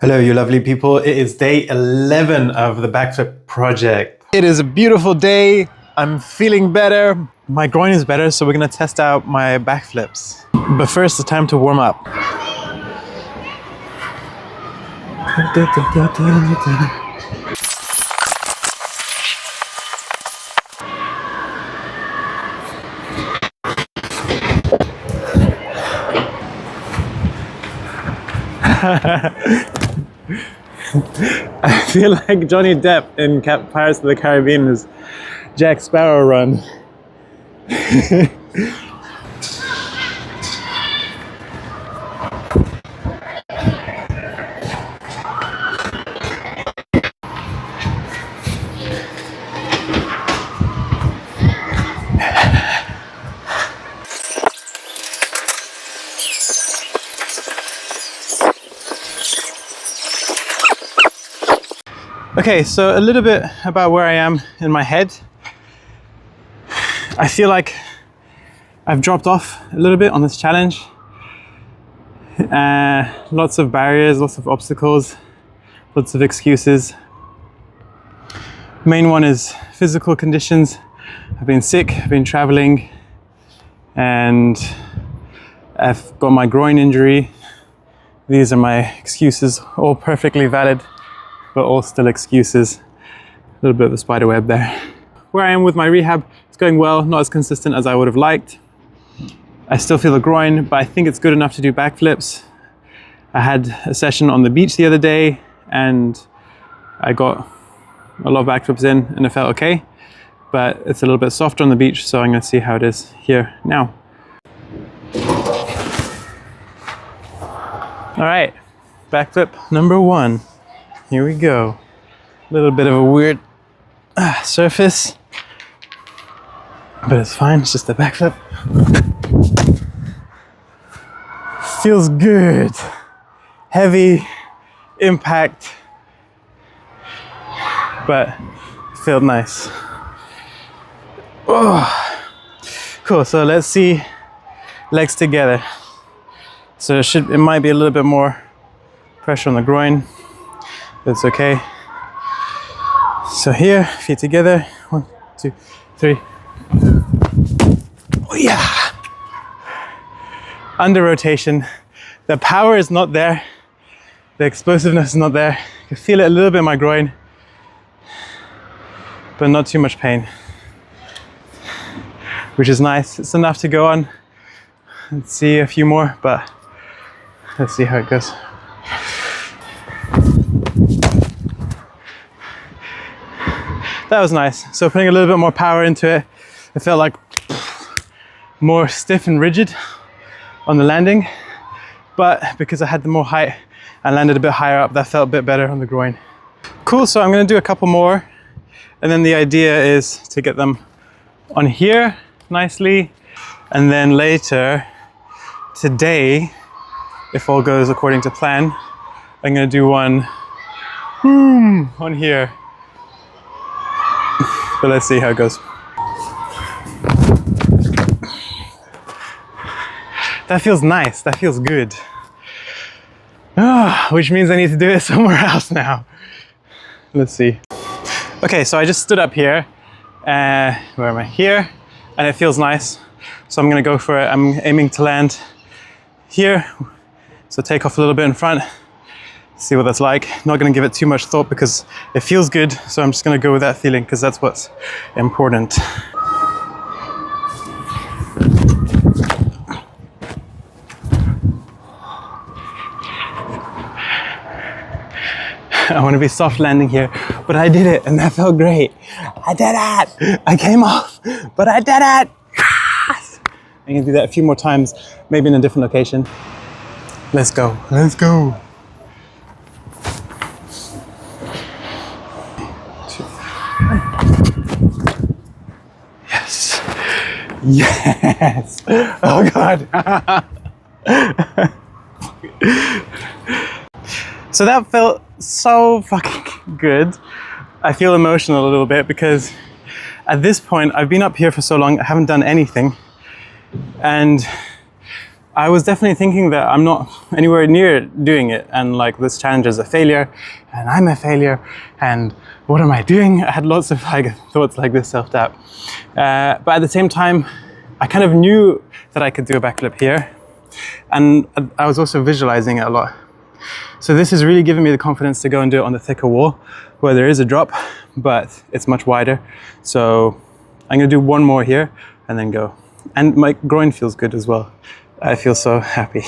Hello, you lovely people. It is day 11 of the backflip project. It is a beautiful day. I'm feeling better. My groin is better, so we're gonna test out my backflips. But first, it's time to warm up. I feel like Johnny Depp in Pirates of the Caribbean's Jack Sparrow run. Okay, so a little bit about where I am in my head. I feel like I've dropped off a little bit on this challenge. Lots of barriers, lots of obstacles, lots of excuses. Main one is physical conditions. I've been sick, I've been traveling, and I've got my groin injury. These are my excuses, all perfectly valid, but all still excuses. A little bit of a spider web there. Where I am with my rehab, it's going well, not as consistent as I would have liked. I still feel the groin, but I think it's good enough to do backflips. I had a session on the beach the other day and I got a lot of backflips in and it felt okay, but it's a little bit softer on the beach, so I'm gonna see how it is here now. All right, backflip number 1. Here we go. A little bit of a weird surface, but it's fine, it's just a backflip. Feels good. Heavy impact, but felt nice. Oh, cool, so let's see legs together. So it might be a little bit more pressure on the groin. That's okay. So here, feet together. 1, 2, 3. Oh yeah! Under rotation. The power is not there. The explosiveness is not there. I can feel it a little bit in my groin, but not too much pain, which is nice. It's enough to go on. Let's see a few more, but let's see how it goes. That was nice. So putting a little bit more power into it, it felt like more stiff and rigid on the landing. But because I had the more height and landed a bit higher up, that felt a bit better on the groin. Cool, so I'm gonna do a couple more. And then the idea is to get them on here nicely. And then later, today, if all goes according to plan, I'm gonna do one on here. But let's see how it goes. That feels nice, that feels good. Which means I need to do it somewhere else now. Let's see. Okay, so I just stood up here. Where am I? Here, and it feels nice. So I'm gonna go for it. I'm aiming to land here. So take off a little bit in front. See what that's like. Not gonna give it too much thought because it feels good, so I'm just gonna go with that feeling because that's what's important. I want to be soft landing here, but I did it and that felt great. I did it! I came off, but I did it! Yes! I'm gonna do that a few more times, maybe in a different location. Let's go, let's go. Yes. Yes. Oh God. So that felt so fucking good. I feel emotional a little bit because at this point I've been up here for so long, I haven't done anything. And I was definitely thinking that I'm not anywhere near doing it, and like this challenge is a failure, and I'm a failure, and what am I doing? I had lots of like thoughts like this, self-doubt. But at the same time, I kind of knew that I could do a backflip here, and I was also visualizing it a lot. So this is really giving me the confidence to go and do it on the thicker wall where there is a drop, but it's much wider. So I'm gonna do one more here and then go. And my groin feels good as well. I feel so happy.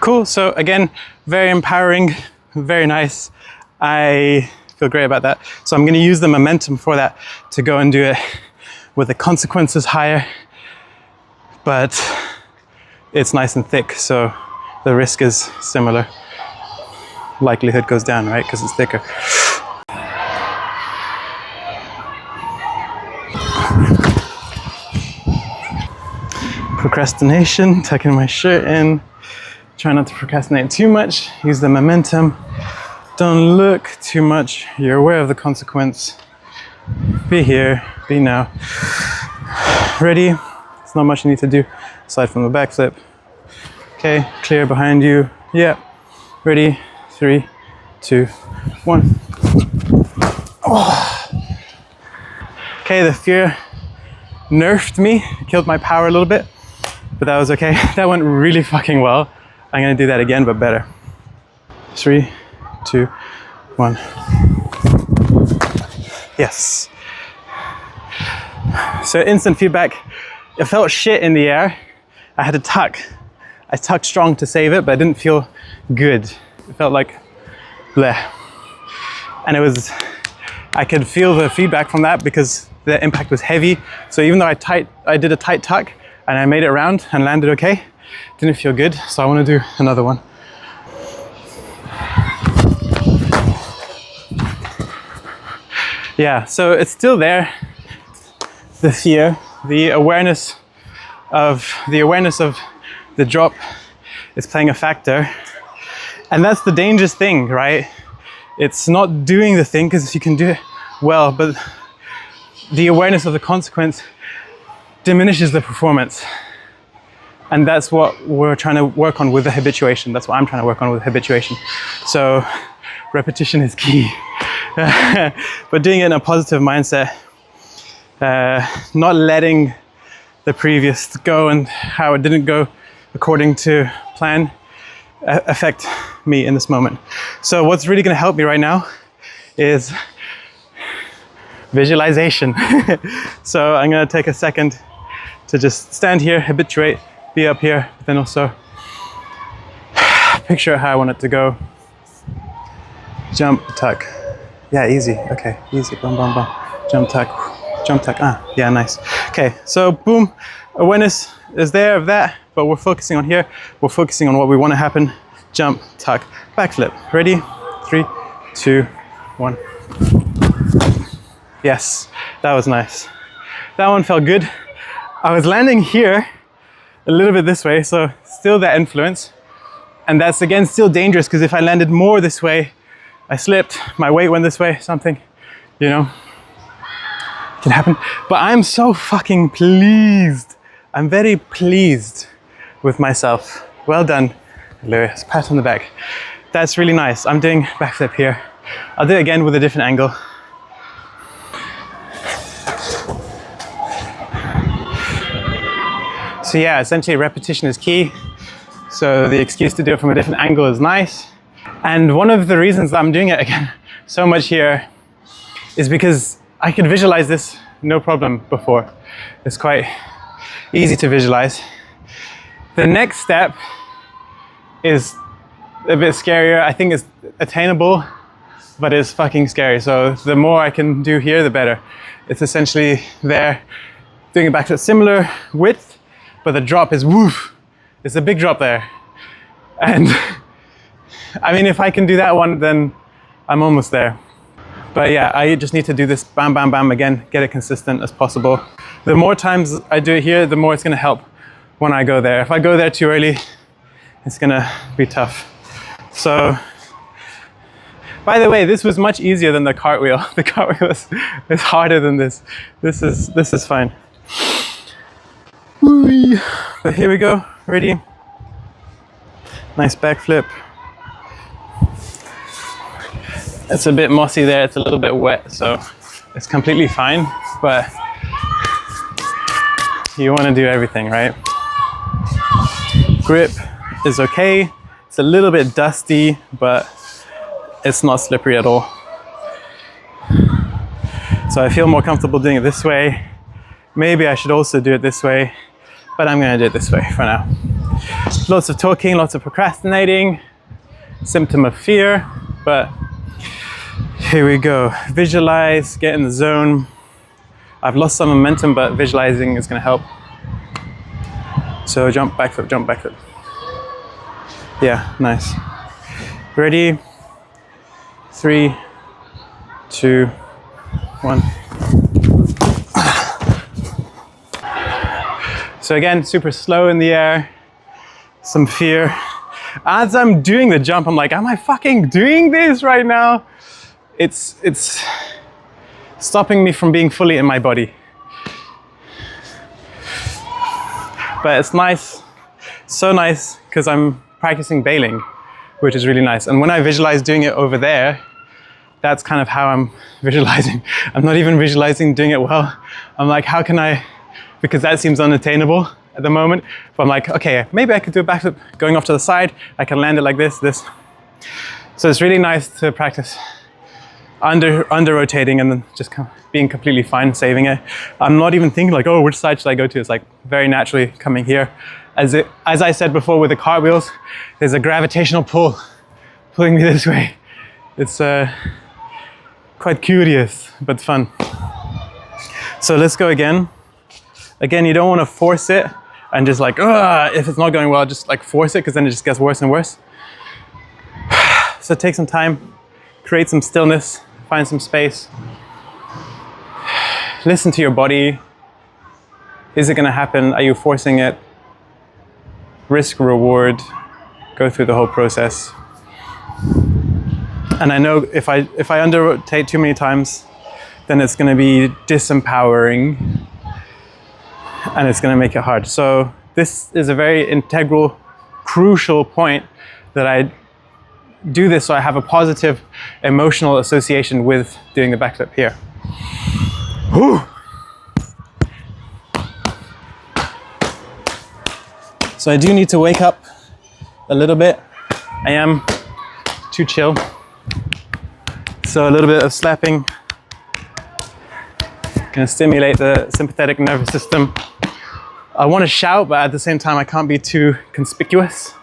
Cool, so again, very empowering, very nice. I feel great about that. So I'm gonna use the momentum for that to go and do it with the consequences higher, but it's nice and thick, so the risk is similar. Likelihood goes down, right, because it's thicker. Procrastination, tucking my shirt in. Try not to procrastinate too much. Use the momentum. Don't look too much. You're aware of the consequence. Be here, be now. Ready? There's not much you need to do aside from the backflip. Okay, clear behind you. Yeah. Ready? 3, 2, 1. Oh. Okay, the fear nerfed me, killed my power a little bit, but that was okay. That went really fucking well. I'm gonna do that again, but better. 3, 2, 1. Yes. So instant feedback. It felt shit in the air. I had to tuck. I tucked strong to save it, but it didn't feel good. It felt like bleh. And it was, I could feel the feedback from that because the impact was heavy. So even though I did a tight tuck and I made it around and landed okay, it didn't feel good. So I want to do another one. Yeah, so it's still there. The fear, the awareness of the drop is playing a factor. And that's the dangerous thing, right? It's not doing the thing because you can do it well, but the awareness of the consequence diminishes the performance. And that's what we're trying to work on with the habituation. That's what I'm trying to work on with habituation. So repetition is key. But doing it in a positive mindset, not letting the previous go and how it didn't go according to plan affect me in this moment. So what's really going to help me right now is visualization. So I'm going to take a second to just stand here, habituate, be up here, but then also picture how I want it to go. Jump, tuck. Yeah, easy. Okay, easy. Bum, bum, bum. Jump, tuck. Jump, tuck. Ah, yeah, nice. Okay, so boom, awareness is there of that, but we're focusing on here. We're focusing on what we want to happen. Jump, tuck, backflip. Ready? 3, 2, 1. Yes, that was nice. That one felt good. I was landing here a little bit this way, so still that influence. And that's again still dangerous because if I landed more this way, I slipped, my weight went this way, something, you know, can happen. But I'm so fucking pleased. I'm very pleased with myself. Well done, Lewis. Pat on the back. That's really nice. I'm doing backflip here. I'll do it again with a different angle. So yeah, essentially repetition is key. So the excuse to do it from a different angle is nice. And one of the reasons I'm doing it again so much here is because I could visualize this no problem before. It's quite easy to visualize. The next step is a bit scarier. I think it's attainable, but it's fucking scary. So the more I can do here, the better. It's essentially there, doing it back to a similar width, but the drop is woof. It's a big drop there. And I mean, if I can do that one, then I'm almost there. But yeah, I just need to do this bam, bam, bam again, get it consistent as possible. The more times I do it here, the more it's gonna help when I go there. If I go there too early, it's gonna be tough. So By the way, this was much easier than the cartwheel. The cartwheel is harder than this. This is fine. Whee. But here we go. Ready? Nice backflip. It's a bit mossy there. It's a little bit wet, so it's completely fine. But you want to do everything, right? Grip is okay. It's a little bit dusty, but it's not slippery at all. So I feel more comfortable doing it this way. Maybe I should also do it this way, but I'm gonna do it this way for now. Lots of talking, lots of procrastinating, symptom of fear, but here we go. Visualize, get in the zone. I've lost some momentum, but visualizing is gonna help. So jump, backflip, jump, backflip. Yeah, nice. Ready? 3, 2, 1. So again, super slow in the air, some fear. As I'm doing the jump, I'm like, am I fucking doing this right now? It's stopping me from being fully in my body. But it's nice, so nice, because I'm practicing bailing, which is really nice. And when I visualize doing it over there, that's kind of how I'm visualizing. I'm not even visualizing doing it well. I'm like, how can I, because that seems unattainable at the moment. But I'm like, okay, maybe I could do a backflip going off to the side. I can land it like this. So it's really nice to practice under rotating and then just being completely fine saving it. I'm not even thinking like, oh, which side should I go to? It's like very naturally coming here. As I said before with the cartwheels, there's a gravitational pull pulling me this way. It's quite curious, but fun. So let's go again. Again, you don't want to force it and just like, if it's not going well, just like force it, because then it just gets worse and worse. So take some time, create some stillness, find some space. Listen to your body. Is it going to happen? Are you forcing it? Risk, reward, go through the whole process. And I know if I under-rotate too many times, then it's going to be disempowering and it's going to make it hard. So this is a very integral, crucial point that I do this so I have a positive emotional association with doing the backflip here. Whew. So I do need to wake up a little bit. I am too chill. So a little bit of slapping can stimulate the sympathetic nervous system. I want to shout, but at the same time I can't be too conspicuous.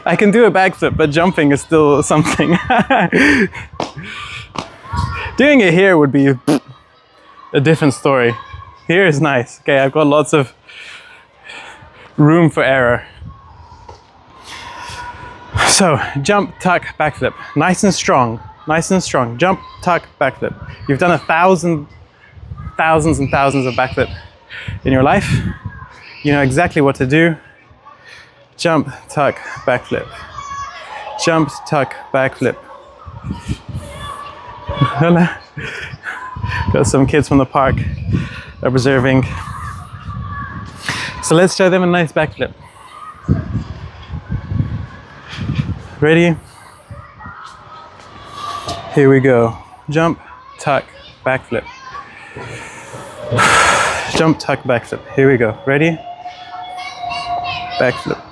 I can do a backflip, but jumping is still something. Doing it here would be a different story. Here is nice. Okay, I've got lots of room for error. So, jump, tuck, backflip. Nice and strong. Nice and strong. Jump, tuck, backflip. You've done thousands and thousands of backflip in your life. You know exactly what to do. Jump, tuck, backflip. Jump, tuck, backflip. Got some kids from the park observing. So let's show them a nice backflip. Ready? Here we go. Jump, tuck, backflip. Jump, tuck, backflip. Here we go. Ready? Backflip.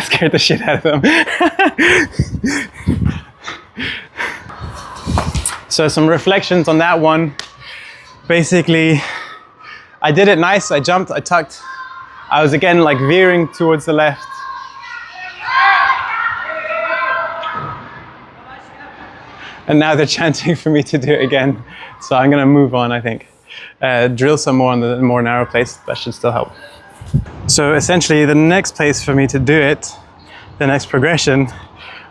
Scared the shit out of them. So some reflections on that one. Basically, I did it nice. I jumped, I tucked. I was again like veering towards the left. And now they're chanting for me to do it again. So I'm gonna move on, I think. Drill some more on the more narrow place. That should still help. So essentially the next place for me to do it, the next progression,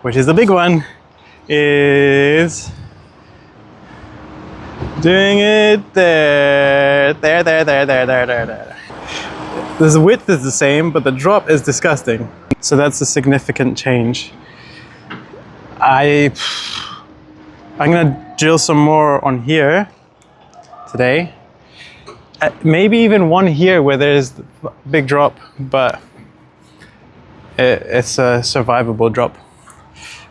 which is the big one, is doing it there. The width is the same, but the drop is disgusting. So that's a significant change. I'm gonna drill some more on here today. Maybe even one here where there's a big drop, but it's a survivable drop.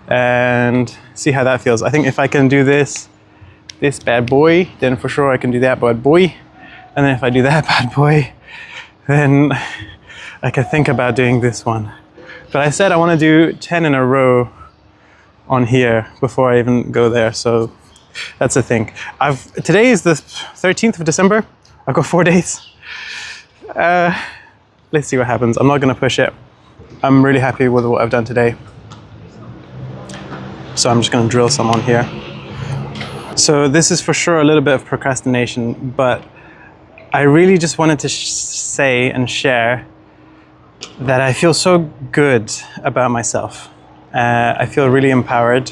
And see how that feels. I think if I can do this bad boy, then for sure I can do that bad boy. And then if I do that bad boy, then I can think about doing this one. But I said I want to do 10 in a row on here before I even go there. So that's the thing. Today is the 13th of December. I've got 4 days. Let's see what happens. I'm not going to push it. I'm really happy with what I've done today. So I'm just going to drill some on here. So this is for sure a little bit of procrastination, but I really just wanted to say and share that I feel so good about myself. I feel really empowered.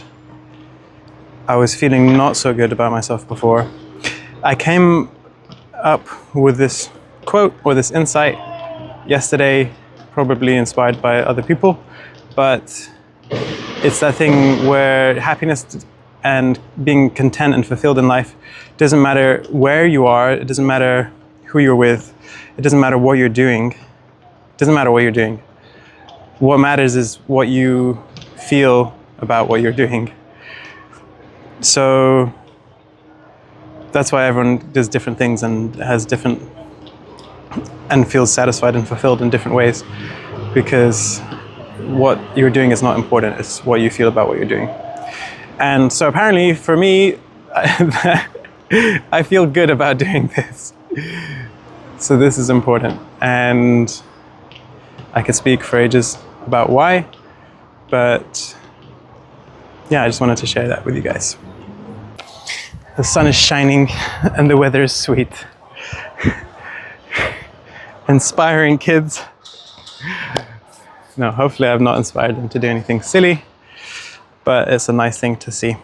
I was feeling not so good about myself before. I came up with this quote or this insight yesterday, probably inspired by other people, but it's that thing where happiness and being content and fulfilled in life doesn't matter where you are, it doesn't matter who you're with, it doesn't matter what you're doing. It doesn't matter what you're doing. What matters is what you feel about what you're doing. So that's why everyone does different things and has different and feels satisfied and fulfilled in different ways, because what you're doing is not important, it's what you feel about what you're doing. And so apparently for me, I feel good about doing this. So this is important, and I could speak for ages about why, but yeah, I just wanted to share that with you guys. The sun is shining and the weather is sweet. Inspiring kids. No, hopefully I've not inspired them to do anything silly, but it's a nice thing to see.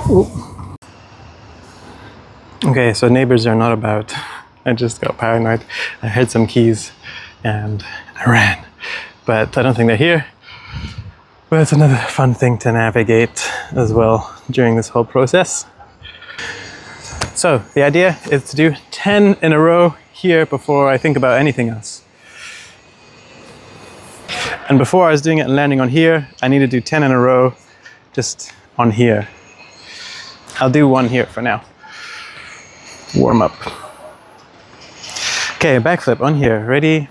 Ooh. Okay, so neighbors are not about. I just got paranoid. I heard some keys and I ran, but I don't think they're here. But it's another fun thing to navigate as well during this whole process. So the idea is to do 10 in a row here before I think about anything else. And before I was doing it and landing on here, I need to do 10 in a row just on here. I'll do one here for now. Warm up. Okay, backflip on here. Ready?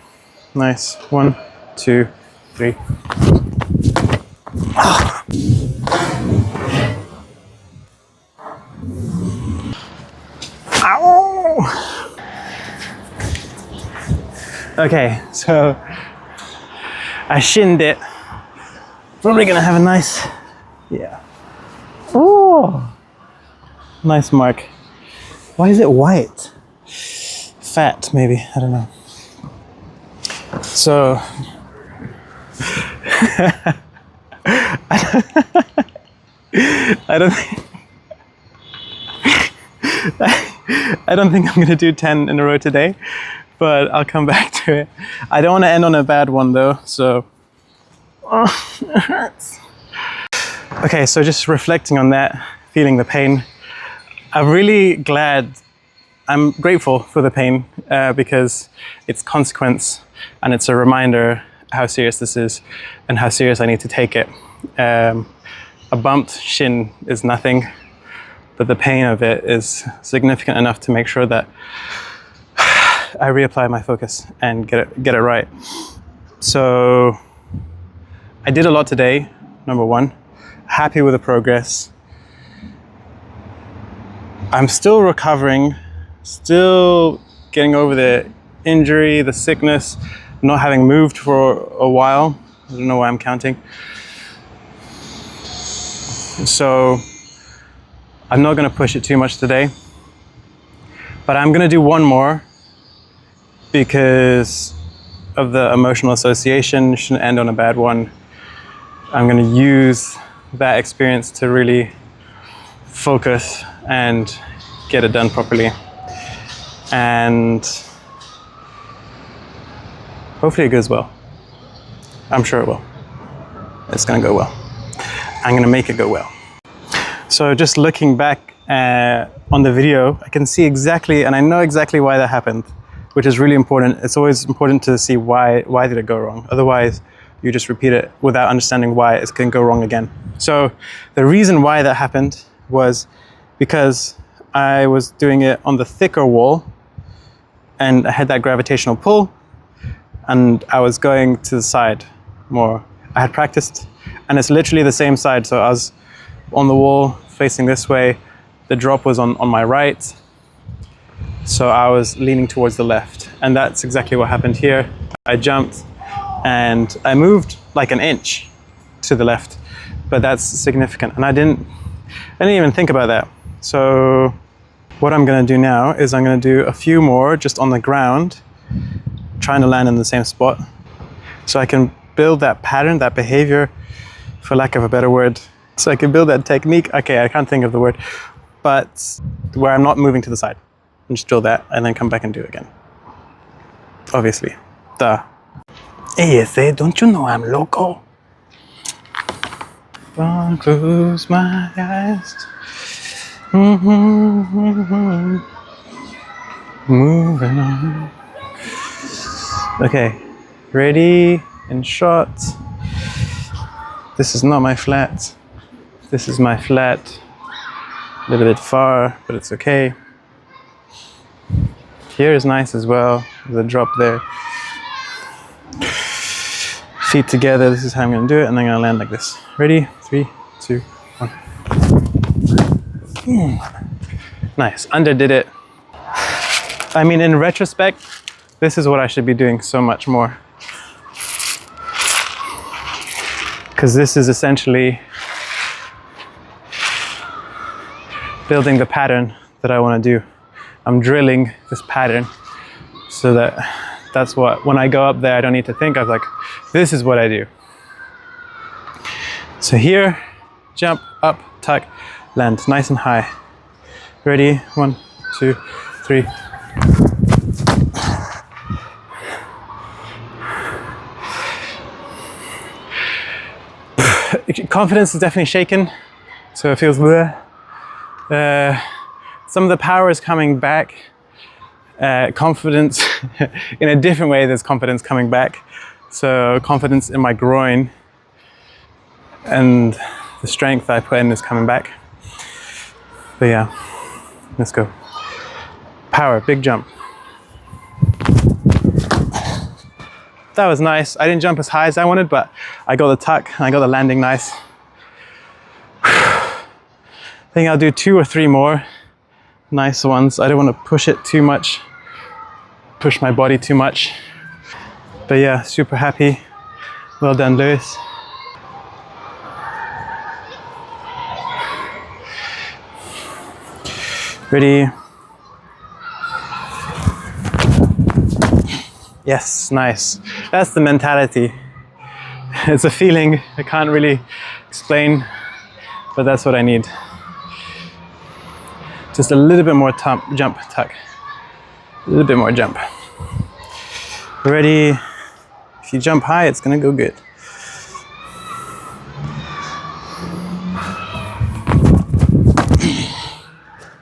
Nice. 1, 2, 3. Ah. Ow! Okay, so I shinned it. Probably gonna have a nice, yeah. Oh, nice mark. Why is it white? Fat, maybe, I don't know. So, I don't think I'm gonna do 10 in a row today, but I'll come back to it. I don't want to end on a bad one though, so it hurts. Okay, so just reflecting on that, feeling the pain. I'm really glad, I'm grateful for the pain because it's consequence and it's a reminder how serious this is and how serious I need to take it. A bumped shin is nothing, but the pain of it is significant enough to make sure that I reapply my focus and get it right. So I did a lot today, number one. Happy with the progress. I'm still recovering, still getting over the injury, the sickness, not having moved for a while. I don't know why I'm counting. So I'm not going to push it too much today, but I'm going to do one more because of the emotional association. Shouldn't end on a bad one. I'm going to use that experience to really focus and get it done properly. And hopefully it goes well. I'm sure it will. It's going to go well. I'm going to make it go well. So just looking back on the video, I can see exactly, and I know exactly why that happened, which is really important. It's always important to see why did it go wrong. Otherwise, you just repeat it without understanding why it can go wrong again. So the reason why that happened was because I was doing it on the thicker wall and I had that gravitational pull and I was going to the side more. I had practiced and it's literally the same side. So I was on the wall facing this way. The drop was on my right. So I was leaning towards the left. And that's exactly what happened here. I jumped and I moved like an inch to the left, but that's significant. And I didn't even think about that. So what I'm gonna do now is I'm gonna do a few more just on the ground, trying to land in the same spot. So I can build that pattern, that behavior, for lack of a better word. So I can build that technique. Okay, I can't think of the word, but where I'm not moving to the side. And just drill that and then come back and do it again. Obviously. Duh. ASA, don't you know I'm local? I'll close my eyes. Moving on. Okay, ready and shot. This is not my flat. This is my flat. A little bit far, but it's okay. Here is nice as well. There's a drop there. Feet together. This is how I'm going to do it, and I'm going to land like this. Ready? 3, 2, 1. Nice. Underdid it. I mean, in retrospect, this is what I should be doing so much more. Because this is essentially building the pattern that I want to do. I'm drilling this pattern so that's what, when I go up there, I don't need to think. I was like, this is what I do. So here, jump, up, tuck, land, nice and high. Ready? 1, 2, 3. Confidence is definitely shaken, so it feels bleh. Some of the power is coming back. Confidence, in a different way, there's confidence coming back. So confidence in my groin and the strength I put in is coming back. But yeah, let's go. Power, big jump. That was nice. I didn't jump as high as I wanted, but I got the tuck and I got the landing nice. I think I'll do 2 or 3 more nice ones. I don't want to push it too much, push my body too much. But yeah, super happy. Well done, Lewis. Ready? Yes, nice. That's the mentality. It's a feeling I can't really explain, but that's what I need. Just a little bit more jump, tuck. A little bit more jump. Ready? If you jump high, it's gonna go good.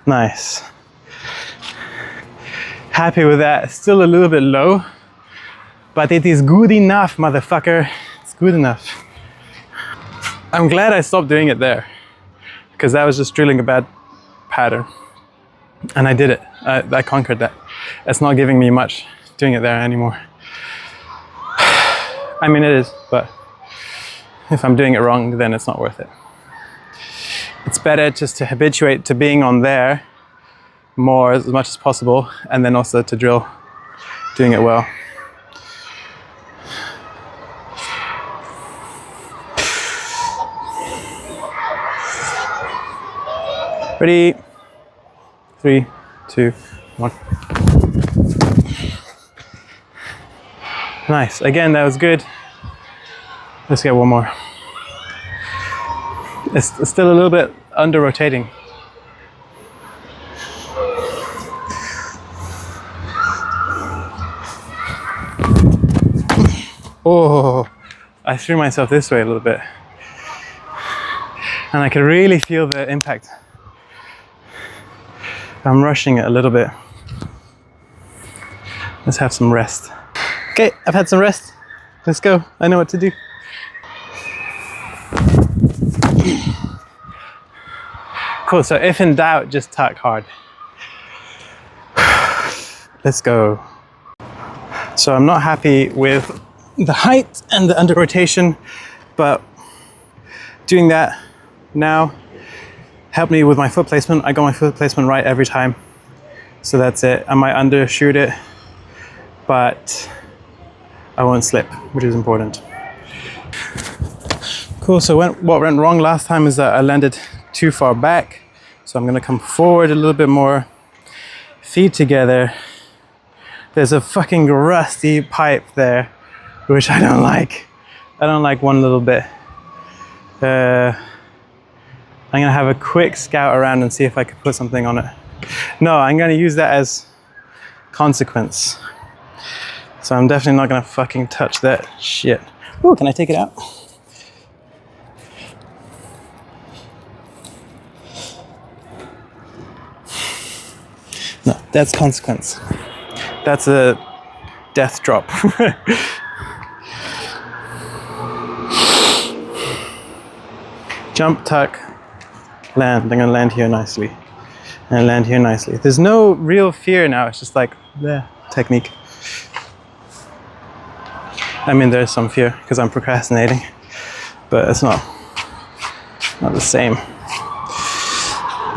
Nice. Happy with that. Still a little bit low, but it is good enough, motherfucker. It's good enough. I'm glad I stopped doing it there, because that was just drilling a bad pattern. And I did it. I conquered that. It's not giving me much doing it there anymore. I mean, it is, but if I'm doing it wrong, then it's not worth it. It's better just to habituate to being on there more, as much as possible, and then also to drill doing it well. Ready? 3, 2, 1. Nice. Again, that was good. Let's get one more. It's still a little bit under rotating. Oh, I threw myself this way a little bit. And I can really feel the impact. I'm rushing it a little bit. Let's have some rest. Okay, I've had some rest. Let's go. I know what to do. Cool, so if in doubt, just tuck hard. Let's go. So I'm not happy with the height and the under rotation, but doing that now helped me with my foot placement. I got my foot placement right every time. So that's it. I might undershoot it, but I won't slip, which is important. Cool, so what went wrong last time is that I landed too far back. So I'm gonna come forward a little bit more, feet together. There's a fucking rusty pipe there, which I don't like. I don't like one little bit. I'm gonna have a quick scout around and see if I can put something on it. No, I'm gonna use that as consequence. So I'm definitely not gonna fucking touch that shit. Ooh, can I take it out? No, that's consequence. That's a death drop. Jump, tuck, land. I'm gonna land here nicely. And land here nicely. There's no real fear now, it's just like the technique. I mean, there's some fear because I'm procrastinating, but it's not the same.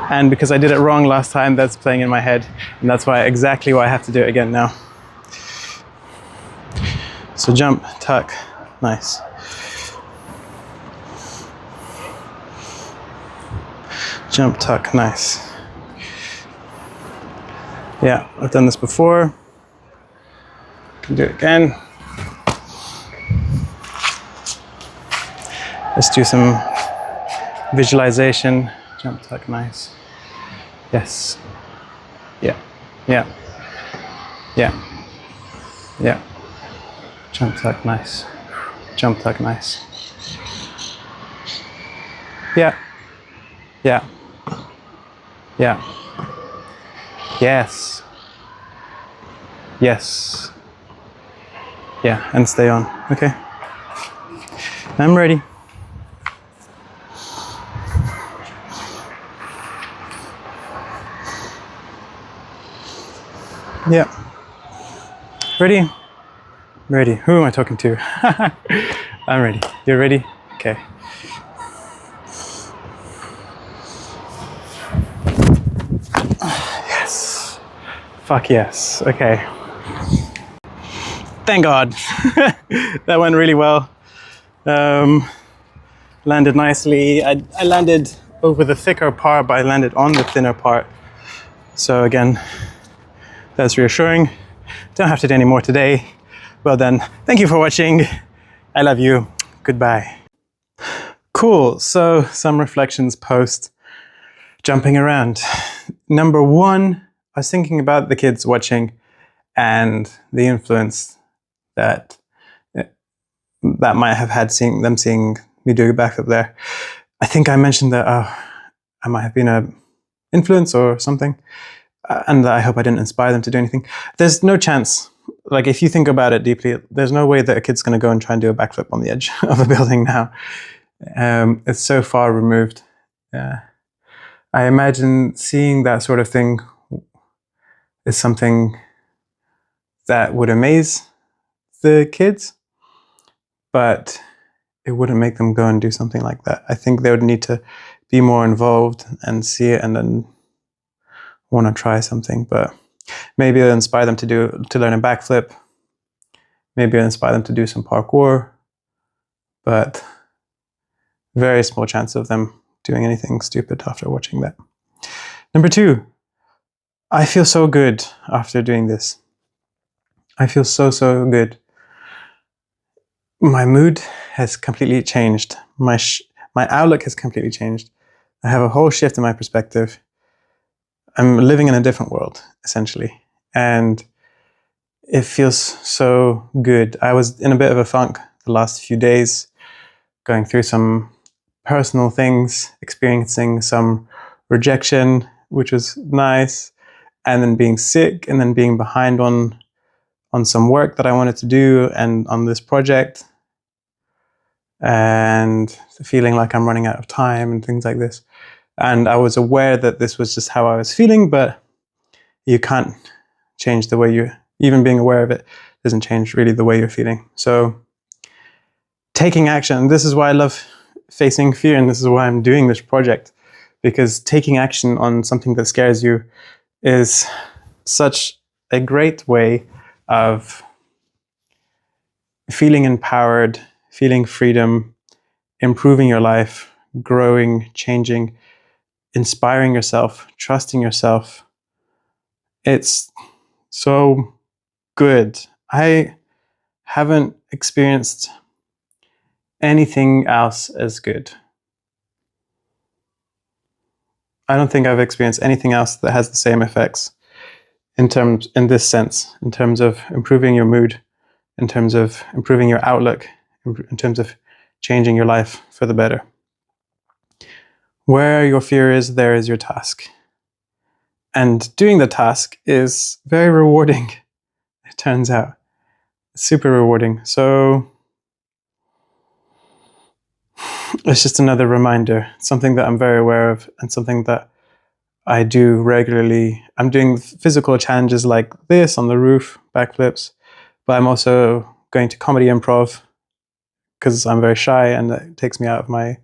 And because I did it wrong last time, that's playing in my head, and that's exactly why I have to do it again now. So jump, tuck, nice. Jump, tuck, nice. Yeah, I've done this before. Do it again. Let's do some visualization. Jump, tuck, nice. Yes. Yeah. Yeah. Yeah. Yeah. Jump, tuck, nice. Jump, tuck, nice. Yeah. Yeah. Yeah. Yes. Yes. Yeah, and stay on. Okay. I'm ready. Yeah. Ready? Ready. Who am I talking to? I'm ready. You're ready? Okay. Yes. Fuck yes. Okay. Thank God. That went really well. Landed nicely. I landed over the thicker part, but I landed on the thinner part. So again, that's reassuring. Don't have to do any more today. Well done. Thank you for watching. I love you. Goodbye. Cool. So some reflections post jumping around. Number one, I was thinking about the kids watching and the influence that might have had seeing me doing a backflip there. I think I mentioned that I might have been an influence or something. And I hope I didn't inspire them to do anything. There's no chance, like if you think about it deeply, there's no way that a kid's gonna go and try and do a backflip on the edge of a building now. It's so far removed. I imagine seeing that sort of thing is something that would amaze the kids, but it wouldn't make them go and do something like that. I think they would need to be more involved and see it and then want to try something, but maybe it'll inspire them to learn a backflip. Maybe it'll inspire them to do some parkour, but very small chance of them doing anything stupid after watching that. Number two, I feel so good after doing this. I feel so good. my mood has completely changed. My outlook has completely changed. I have a whole shift in my perspective. I'm living in a different world, essentially. And it feels so good. I was in a bit of a funk the last few days, going through some personal things, experiencing some rejection, which was nice, and then being sick, and then being behind on some work that I wanted to do and on this project, and feeling like I'm running out of time and things like this. And I was aware that this was just how I was feeling, but you can't change the way you, even being aware of it doesn't change really the way you're feeling. So taking action, this is why I love facing fear, and this is why I'm doing this project, because taking action on something that scares you is such a great way of feeling empowered, feeling freedom, improving your life, growing, changing, inspiring yourself, trusting yourself. It's so good. I haven't experienced anything else as good. I don't think I've experienced anything else that has the same effects in this sense, in terms of improving your mood, in terms of improving your outlook, in terms of changing your life for the better. Where your fear is, there is your task. And doing the task is very rewarding, it turns out. Super rewarding. So it's just another reminder, something that I'm very aware of and something that I do regularly. I'm doing physical challenges like this on the roof, backflips, but I'm also going to comedy improv because I'm very shy and it takes me out of my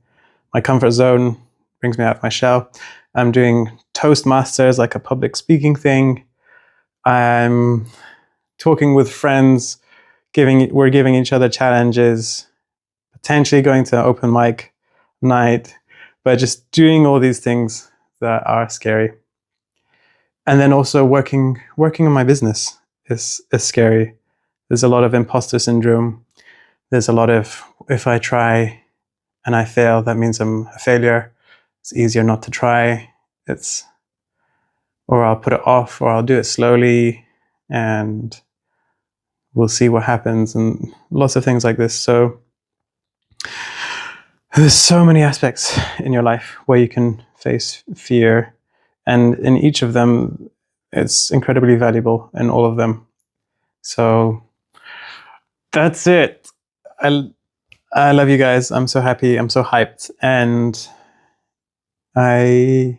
comfort zone, brings me out of my shell. I'm doing Toastmasters, like a public speaking thing. I'm talking with friends, we're giving each other challenges, potentially going to an open mic night, but just doing all these things that are scary. And then also working on my business is scary. There's a lot of imposter syndrome. There's a lot of, if I try and I fail, that means I'm a failure. It's easier not to try. Or I'll put it off, or I'll do it slowly, and we'll see what happens, and lots of things like this. So there's so many aspects in your life where you can face fear, and in each of them, it's incredibly valuable in all of them. So that's it. I love you guys. I'm so happy. I'm so hyped, and I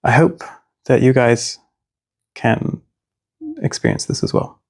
hope that you guys can experience this as well.